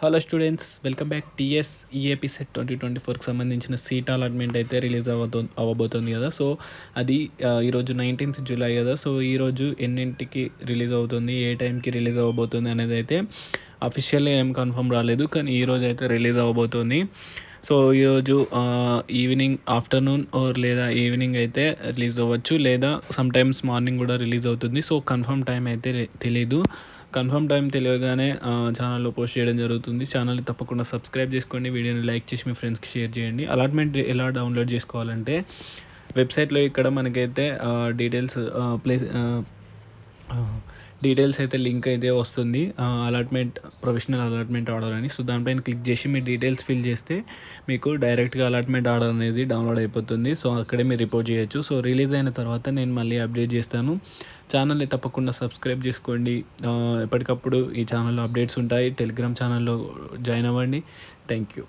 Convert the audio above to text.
Hello students, welcome back. TS EAPCET 2024కి సంబంధించిన seat allotment అయితే రిలీజ్ అవ్వబోతుంది కదా. సో అది ఈరోజు 19th జూలై కదా. సో ఈరోజు ఎన్నింటికి రిలీజ్ అవుతుంది, ఏ టైంకి రిలీజ్ అవ్వబోతుంది అనేది అయితే అఫీషియల్గా ఏం కన్ఫర్మ్ రాలేదు, కానీ ఈరోజు అయితే రిలీజ్ అవ్వబోతుంది. సో ఈరోజు ఈవినింగ్, ఆఫ్టర్నూన్ లేదా ఈవినింగ్ అయితే రిలీజ్ అవ్వచ్చు, లేదా సమ్ టైమ్స్ మార్నింగ్ కూడా రిలీజ్ అవుతుంది. సో కన్ఫర్మ్ టైం అయితే తెలీదు. కన్ఫర్మ్ టైం తెలియగానే ఛానల్లో పోస్ట్ చేయడం జరుగుతుంది. ఛానల్ని తప్పకుండా సబ్స్క్రైబ్ చేసుకోండి, వీడియోని లైక్ చేసి మీ ఫ్రెండ్స్కి షేర్ చేయండి. అలాట్మెంట్ ఎలా డౌన్లోడ్ చేసుకోవాలంటే వెబ్సైట్లో ఇక్కడ మనకైతే డీటెయిల్స్ అయితే లింక్ అయితే వస్తుంది, అలాట్మెంట్ ప్రొఫెషనల్ అలాట్మెంట్ ఆర్డర్ అని. సో దానిపైన క్లిక్ చేసి మీ డీటెయిల్స్ ఫిల్ చేస్తే మీకు డైరెక్ట్గా అలాట్మెంట్ ఆర్డర్ అనేది డౌన్లోడ్ అయిపోతుంది. సో అక్కడే మీరు రిపోర్ట్ చేయొచ్చు. సో రిలీజ్ అయిన తర్వాత నేను మళ్ళీ అప్డేట్ చేస్తాను. ఛానల్ని తప్పకుండా సబ్స్క్రైబ్ చేసుకోండి. ఎప్పటికప్పుడు ఈ ఛానల్లో అప్డేట్స్ ఉంటాయి. టెలిగ్రామ్ ఛానల్లో జాయిన్ అవ్వండి. Thank you.